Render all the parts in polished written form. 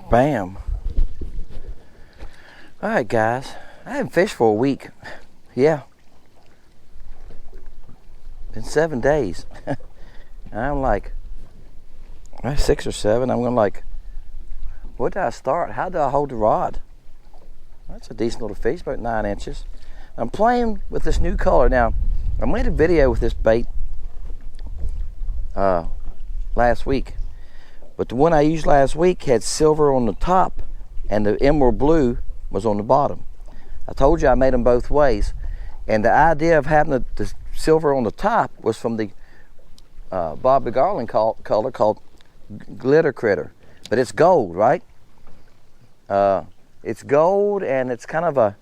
Bam. All right, guys. I haven't fished for a week. Yeah. Been 7 days. I'm like, 6 or 7. I'm going like, where do I start? How do I hold the rod? That's a decent little fish, about 9 inches. I'm playing with this new color. Now, I made a video with this bait last week. But the one I used last week had silver on the top and the emerald blue was on the bottom. I told you I made them both ways. And the idea of having the silver on the top was from the Bobby Garland color called Glitter Critter. But it's gold, right? It's gold and it's kind of a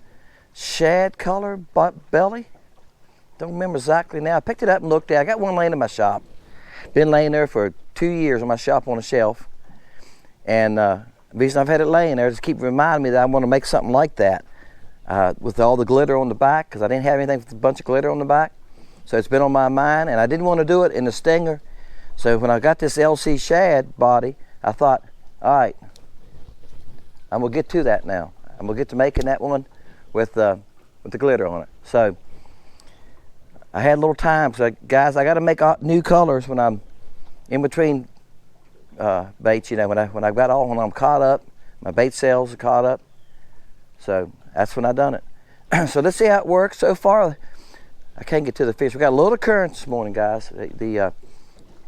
shad color belly. Don't remember exactly now. I picked it up and looked at it. I got one laying in my shop. Been laying there for 2 years in my shop on a shelf. And the reason I've had it laying there is to keep reminding me that I want to make something like that with all the glitter on the back, because I didn't have anything with a bunch of glitter on the back. So it's been on my mind, and I didn't want to do it in the stinger. So when I got this LC Shad body, I thought, all right, I'm going to get to that now. I'm going to get to making that one with the glitter on it. So I had a little time, so guys, I got to make new colors when I'm in between baits. You know, when I'm caught up, my bait sails are caught up. So that's when I done it. So let's see how it works. So far, I can't get to the fish. We got a little current this morning, guys.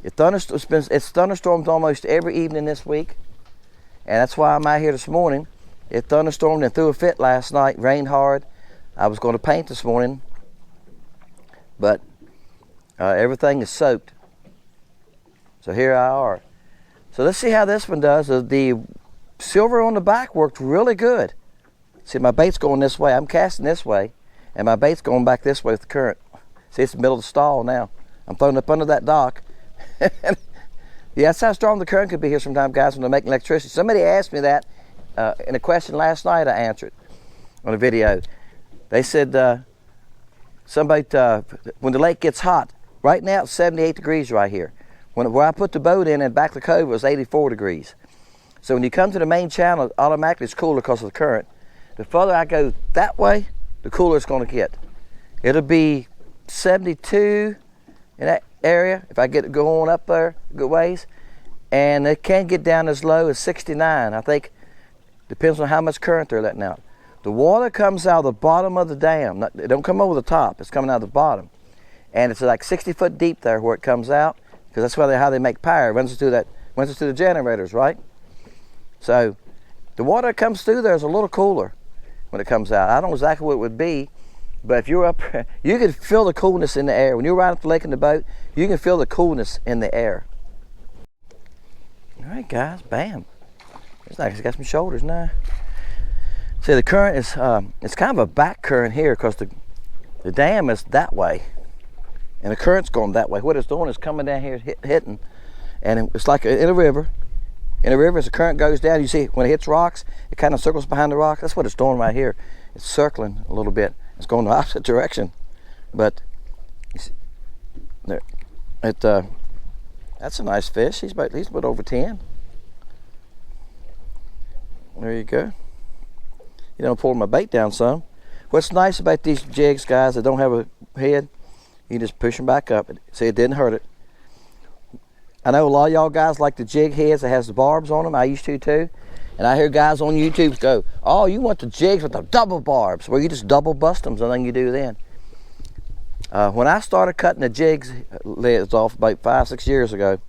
It's thunderstormed almost every evening this week, and that's why I'm out here this morning. It thunderstormed and threw a fit last night. Rained hard. I was going to paint this morning, but everything is soaked. So here I are. So let's see how this one does. The silver on the back worked really good. See, my bait's going this way. I'm casting this way, and my bait's going back this way with the current. See, it's the middle of the stall now. I'm throwing up under that dock. Yeah, that's how strong the current could be here sometimes, guys, when they're making electricity. Somebody asked me that in a question last night. I answered on a video. They said, when the lake gets hot, right now it's 78 degrees right here. Where I put the boat in and back the cove, it was 84 degrees. So when you come to the main channel, automatically it's cooler because of the current. The further I go that way, the cooler it's going to get. It'll be 72 in that area if I get it going up there good ways, and it can get down as low as 69. I think depends on how much current they're letting out. The water comes out of the bottom of the dam. It don't come over the top. It's coming out of the bottom, and it's like 60 foot deep there where it comes out, because that's how they make power. It runs through the generators, right? So the water that comes through there is a little cooler when it comes out. I don't know exactly what it would be, but if you're up, you can feel the coolness in the air. When you're riding up the lake in the boat, you can feel the coolness in the air. All right, guys, bam. It's like it's got some shoulders now. See, the current is, it's kind of a back current here because the dam is that way, and the current's going that way. What it's doing is coming down here, hitting, and it's like in a river. In a river, as the current goes down, you see when it hits rocks, it kind of circles behind the rock. That's what it's doing right here. It's circling a little bit. It's going the opposite direction. But you see, there, that's a nice fish. He's about over 10. There you go. You know, pulling my bait down some. What's nice about these jigs, guys, that don't have a head, you just push them back up. See, it didn't hurt it. I know a lot of y'all guys like the jig heads that has the barbs on them. I used to too. And I hear guys on YouTube go, oh, you want the jigs with the double barbs. Well, you just double bust them, so nothing you do then. When I started cutting the jigs lids off about 5-6 years ago,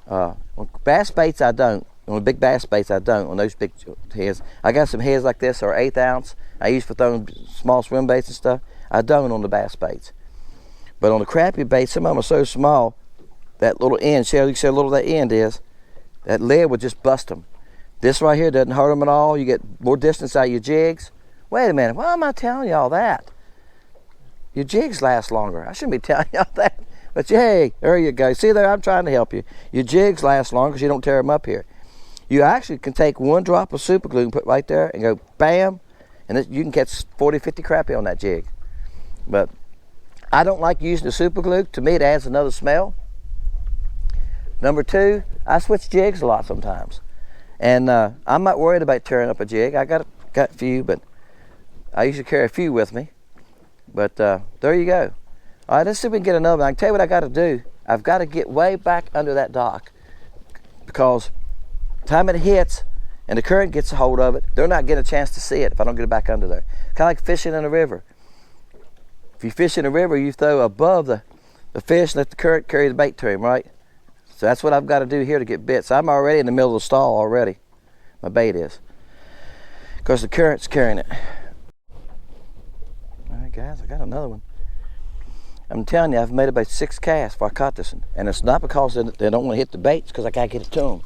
on bass baits I don't. On big bass baits I don't. On those big heads, I got some heads like this, or 1/8 ounce. I use for throwing small swim baits and stuff. I don't on the bass baits. But on the crappie baits, some of them are so small, that little end, see how you see how little that end is? That lead would just bust them. This right here doesn't hurt them at all. You get more distance out of your jigs. Wait a minute, why am I telling y'all that? Your jigs last longer. I shouldn't be telling y'all that. But hey, there you go. See there, I'm trying to help you. Your jigs last longer because you don't tear them up here. You actually can take 1 drop of super glue and put right there and go bam, and you can catch 40, 50 crappie on that jig. But I don't like using the super glue. To me, it adds another smell. Number 2, I switch jigs a lot sometimes. And I'm not worried about tearing up a jig. I got a few, but I usually carry a few with me. But there you go. All right, let's see if we can get another one. I can tell you what I got to do. I've got to get way back under that dock, because the time it hits and the current gets a hold of it, they're not getting a chance to see it if I don't get it back under there. Kind of like fishing in a river. If you fish in a river, you throw above the fish and let the current carry the bait to him, right? So that's what I've got to do here to get bit. So I'm already in the middle of the stall already. My bait is. Because the current's carrying it. All right, guys, I got another one. I'm telling you, I've made about 6 casts before I caught this one. And it's not because they don't want to hit the bait, it's because I can't get it to them.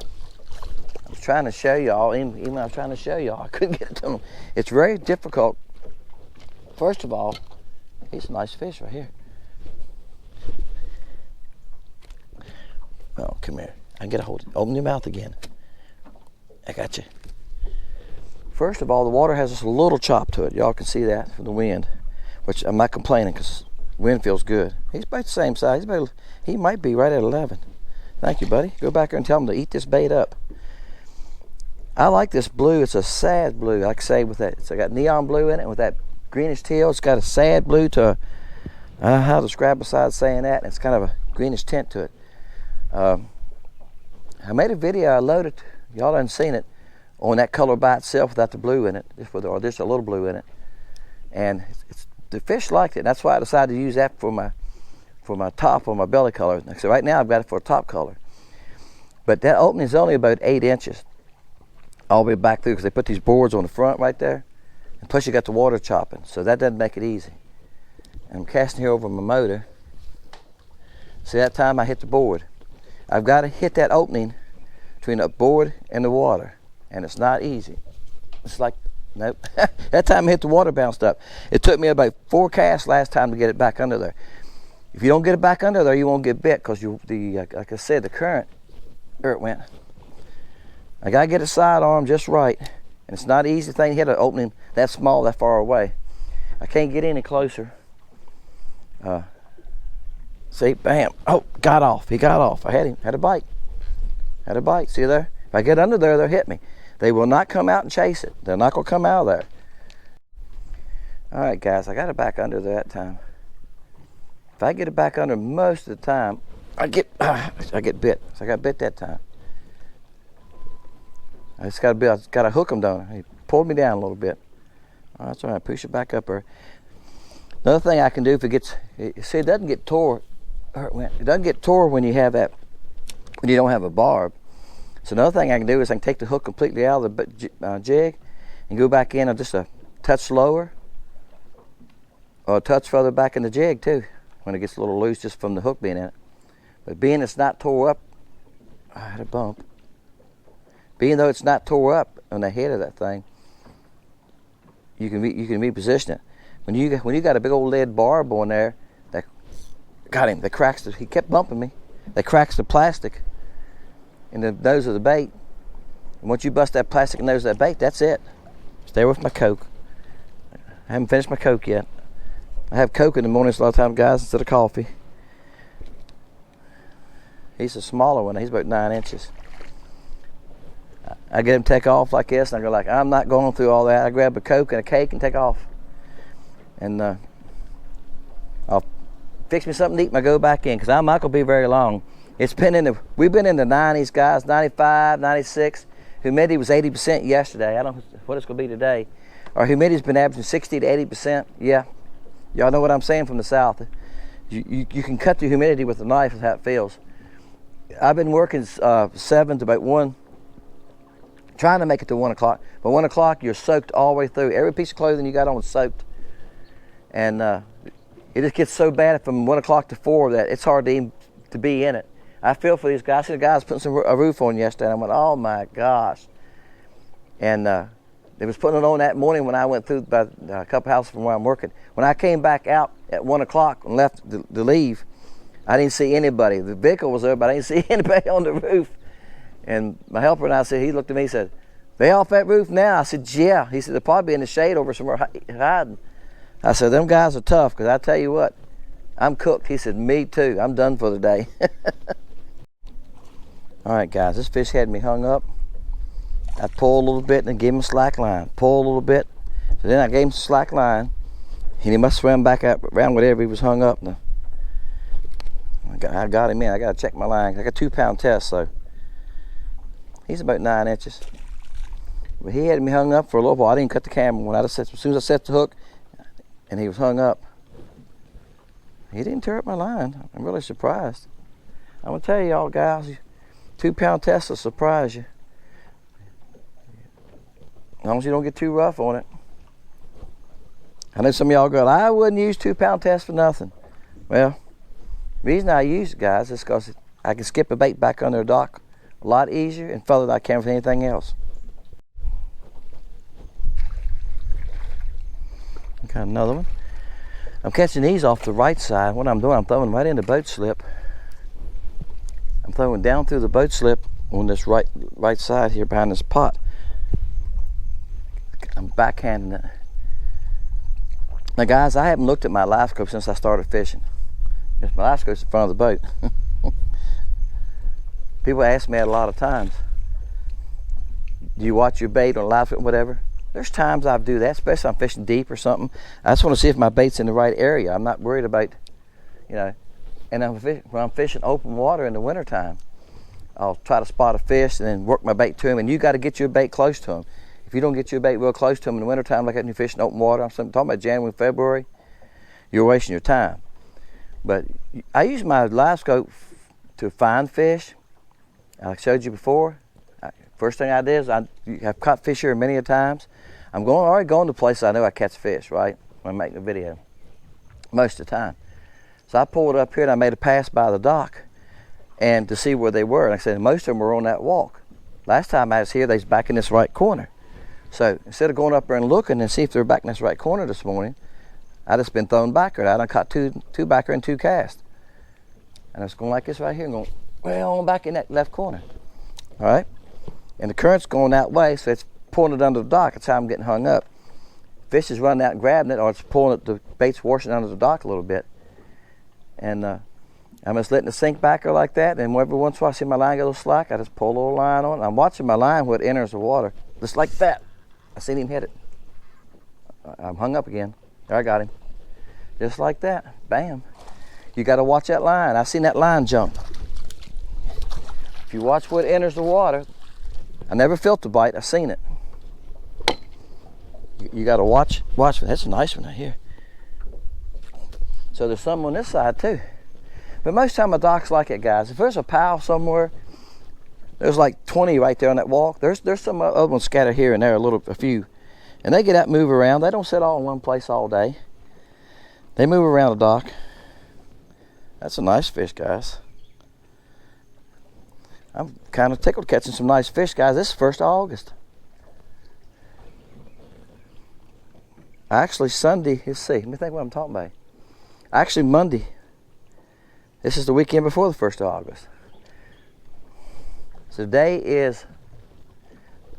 I was trying to show y'all, even when I was trying to show y'all, I couldn't get it to them. It's very difficult. First of all, he's a nice fish right here. Oh, come here. I can get a hold of it. Open your mouth again. I got you. First of all, the water has just a little chop to it. Y'all can see that from the wind, which I'm not complaining because wind feels good. He's about the same size. He might be right at 11. Thank you, buddy. Go back there and tell him to eat this bait up. I like this blue. It's a sad blue, like I say, with that. It's got neon blue in it, with that greenish teal. It's got a sad blue to how to describe besides saying that. And it's kind of a greenish tint to it. I made a video. I loaded. Y'all haven't seen it on that color by itself without the blue in it, or just a little blue in it. And the fish liked it. That's why I decided to use that for my top or my belly color. So right now I've got it for a top color. But that opening is only about 8 inches all the way back through, because they put these boards on the front right there. And plus you got the water chopping, so that doesn't make it easy. And I'm casting here over my motor. See, that time I hit the board. I've got to hit that opening between the board and the water, and it's not easy. It's like, nope. That time I hit the water, bounced up. It took me about 4 casts last time to get it back under there. If you don't get it back under there, you won't get bit, because like I said, the current, there it went. I gotta get the side arm just right, and it's not an easy thing to hit an opening that small, that far away. I can't get any closer. See, bam, oh, got off, he got off. I had him, had a bite. See there? If I get under there, they'll hit me. They will not come out and chase it. They're not gonna come out of there. All right, guys, I got it back under there that time. If I get it back under most of the time, I get bit. So I got bit that time. I just got to hook him down. He pulled me down a little bit. Oh, that's all right. Push it back up there. Another thing I can do if it gets, see, it doesn't get tore. It doesn't get tore when you have that, when you don't have a barb. So another thing I can do is I can take the hook completely out of the jig and go back in just a touch lower, or a touch further back in the jig too, when it gets a little loose just from the hook being in it. But being it's not tore up, I had a bump. Being though it's not tore up on the head of that thing, you can reposition it. When you got a big old lead barb on there, that got him. That cracks he kept bumping me. That cracks the plastic in the nose of the bait. And once you bust that plastic nose of that bait, that's it. Stay with my Coke. I haven't finished my Coke yet. I have Coke in the mornings a lot of times, guys, instead of coffee. He's a smaller one. He's about 9 inches. I get him to take off like this, and I go like, I'm not going through all that. I grab a Coke and a cake and take off. And I'll fix me something to eat and I go back in, because I'm not going to be very long. We've been in the 90s, guys, 95, 96. Humidity was 80% yesterday. I don't know what it's going to be today. Our humidity's been averaging 60 to 80%. Yeah, y'all know what I'm saying from the south. You can cut the humidity with a knife. Is how it feels. I've been working 7 to about 1. Trying to make it to 1 o'clock, but 1 o'clock you're soaked all the way through. Every piece of clothing you got on is soaked, and it just gets so bad from 1 o'clock to 4 that it's hard to be in it. I feel for these guys. I see the guys putting a roof on yesterday, and I went, oh my gosh. And they was putting it on that morning when I went through by a couple houses from where I'm working. When I came back out at 1 o'clock and left to leave, I didn't see anybody. The vehicle was there, but I didn't see anybody on the roof. And my helper and I said, he looked at me and said, they off that roof now? I said, yeah. He said, they'll probably be in the shade over somewhere hiding. I said, them guys are tough, because I tell you what, I'm cooked. He said, me too. I'm done for the day. All right, guys, this fish had me hung up. I pulled a little bit and then gave him a slack line. Pull a little bit. So then I gave him some slack line. And he must swim back up around whatever he was hung up. Now, I got him in. I got to check my line. I got a 2-pound test, so he's about 9 inches. But he had me hung up for a little while. I didn't cut the camera when as soon as I set the hook and he was hung up. He didn't tear up my line. I'm really surprised. I'm going to tell you, y'all guys, 2-pound test will surprise you. As long as you don't get too rough on it. I know some of y'all go, I wouldn't use 2-pound test for nothing. Well, the reason I use it, guys, is because I can skip a bait back under the dock a lot easier and further than I can with anything else. Got another one. I'm catching these off the right side. What I'm doing, I'm throwing right into boat slip. I'm throwing down through the boat slip on this right side here behind this pot. I'm backhanding it. Now guys, I haven't looked at my live scope since I started fishing. My live scope's in front of the boat. People ask me that a lot of times. Do you watch your bait on live scope, whatever? There's times I do that, especially if I'm fishing deep or something. I just want to see if my bait's in the right area. I'm not worried about, you know, and when I'm fishing open water in the wintertime, I'll try to spot a fish and then work my bait to him, and you got to get your bait close to him. If you don't get your bait real close to him in the wintertime, like that, and you're fishing open water, I'm talking about January, February, you're wasting your time. But I use my live scope to find fish. I showed you before. First thing I did is I have caught fish here many a times. I'm already going to places I know I catch fish, right, when I'm making a video, most of the time. So I pulled up here and I made a pass by the dock and to see where they were. And I said, most of them were on that walk. Last time I was here, they was back in this right corner. So instead of going up there and looking and see if they're back in this right corner this morning, I just been throwing backer. I done caught two backer and 2 casts. And I was going like this right here and going, well, I'm back in that left corner. All right? And the current's going that way, so it's pulling it under the dock. That's how I'm getting hung up. Fish is running out and grabbing it, or it's pulling it, the bait's washing under the dock a little bit. And I'm just letting it sink back like that, and every once in a while I see my line get a little slack, I just pull a little line on it. I'm watching my line where it enters the water, just like that. I seen him hit it. I'm hung up again. There, I got him. Just like that, bam. You got to watch that line. I seen that line jump. If you watch where it enters the water, I never felt the bite, I seen it. You got to watch. That's a nice one right here. So there's some on this side too. But most of the time my dock's like it, guys. If there's a pile somewhere, there's like 20 right there on that walk. There's some other ones scattered here and there, a few. And they get out and move around. They don't sit all in one place all day. They move around the dock. That's a nice fish, guys. I'm kind of tickled catching some nice fish, guys. This is 1st of August. Actually, Sunday, let's see. Let me think what I'm talking about. Actually, Monday. This is the weekend before the 1st of August. So today is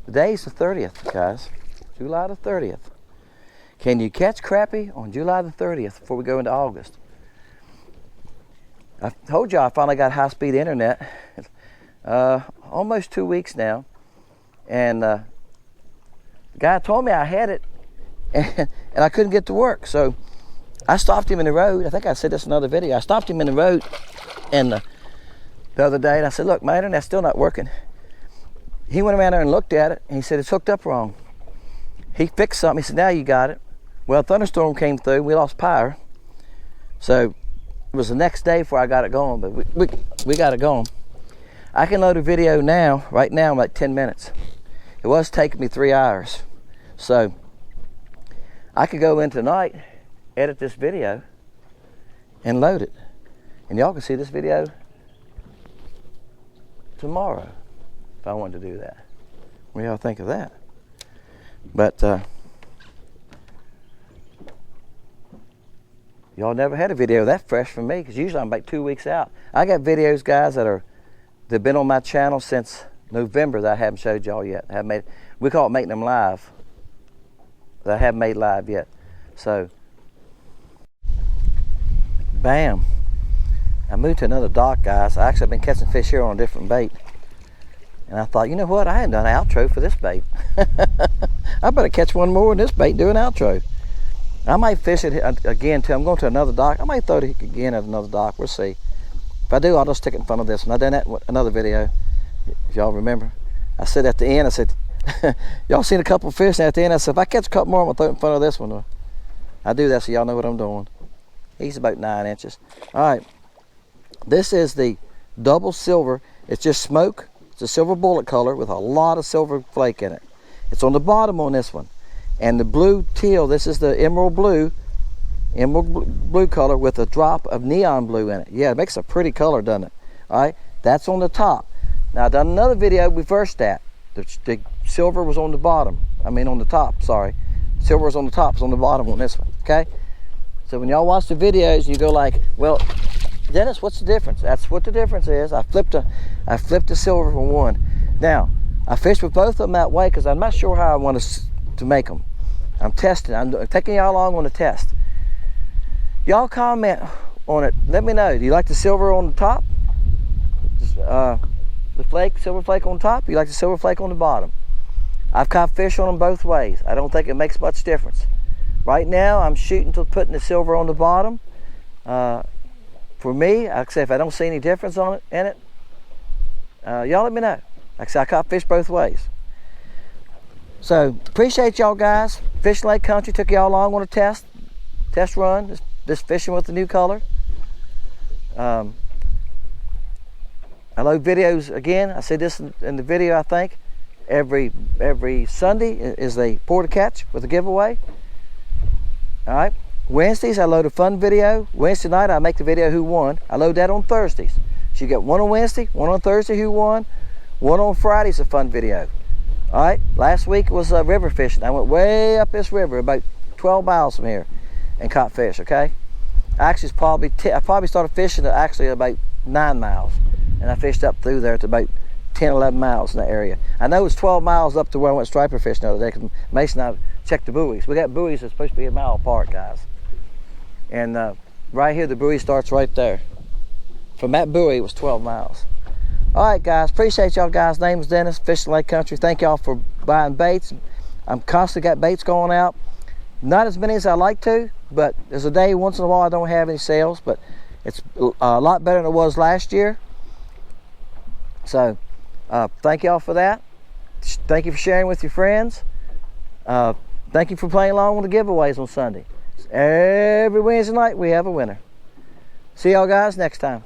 the 30th, guys. July the 30th. Can you catch crappie on July the 30th before we go into August? I told you I finally got high-speed internet. Almost 2 weeks now. And the guy told me I had it, and I couldn't get to work. So I stopped him in the road. I think I said this in another video. I stopped him in the road and the other day, and I said, look, my internet's still not working. He went around there and looked at it, and he said, it's hooked up wrong. He fixed something. He said, now you got it. Well, a thunderstorm came through. We lost power. So it was the next day before I got it going, but we got it going. I can load a video now, right now, in like 10 minutes. It was taking me 3 hours. So I could go in tonight, edit this video, and load it. And y'all can see this video tomorrow if I wanted to do that. What do y'all think of that? But y'all never had a video that fresh from me, because usually I'm about 2 weeks out. I got videos, guys, that have been on my channel since November that I haven't showed y'all yet. I haven't made, we call it making them live. That I haven't made live yet. So, bam. I moved to another dock, guys. I've been catching fish here on a different bait. And I thought, you know what? I hadn't done an outro for this bait. I better catch one more in this bait and do an outro. I might fish it again too. I'm going to another dock. I might throw it again at another dock. We'll see. If I do, I'll just stick it in front of this one. I done that in another video, if y'all remember. I said at the end, I said, y'all seen a couple of fish, and at the end I said, if I catch a couple more, I'm going to throw it in front of this one. I do that so y'all know what I'm doing. He's about 9 inches. All right. This is the double silver. It's just smoke. It's a silver bullet color with a lot of silver flake in it. It's on the bottom on this one. And the blue teal, this is the emerald blue color with a drop of neon blue in it. Yeah, it makes a pretty color, doesn't it? All right, that's on the top. Now, I done another video, reversed that. The silver was on the bottom. I mean on the top, sorry. Silver was on the top, it's on the bottom on this one, okay? So when y'all watch the videos, you go like, well, Dennis, what's the difference? That's what the difference is. I flipped the silver from one. Now, I fished with both of them that way because I'm not sure how I want to make them. I'm testing. I'm taking y'all along on the test. Y'all comment on it. Let me know. Do you like the silver on the top? The flake, silver flake on top? Do you like the silver flake on the bottom? I've caught fish on them both ways. I don't think it makes much difference. Right now, I'm shooting to putting the silver on the bottom. For me, like I say, if I don't see any difference on it in it, y'all let me know. Like I said, I caught fish both ways. So appreciate y'all guys. Fishing Lake Country took y'all along on a test run. Just fishing with the new color. I load videos again. I say this in the video. I think every Sunday is a pour to catch with a giveaway. All right. Wednesdays I load a fun video. Wednesday night I make the video who won. I load that on Thursdays. So you get one on Wednesday, one on Thursday who won, one on Friday's a fun video. All right, last week was river fishing. I went way up this river, about 12 miles from here, and caught fish, okay? I probably started fishing at actually about 9 miles, and I fished up through there to about 10, 11 miles in that area. I know it's 12 miles up to where I went striper fishing the other day, because Mason and I checked the buoys. We got buoys that's supposed to be a mile apart, guys. And right here, the buoy starts right there. From that buoy, it was 12 miles. All right, guys, appreciate y'all guys. Name is Dennis, Fishing Lake Country. Thank y'all for buying baits. I'm constantly got baits going out. Not as many as I like to, but there's a day once in a while I don't have any sales, but it's a lot better than it was last year. So thank y'all for that. Thank you for sharing with your friends. Thank you for playing along with the giveaways on Sunday. Every Wednesday night we have a winner. See y'all guys next time.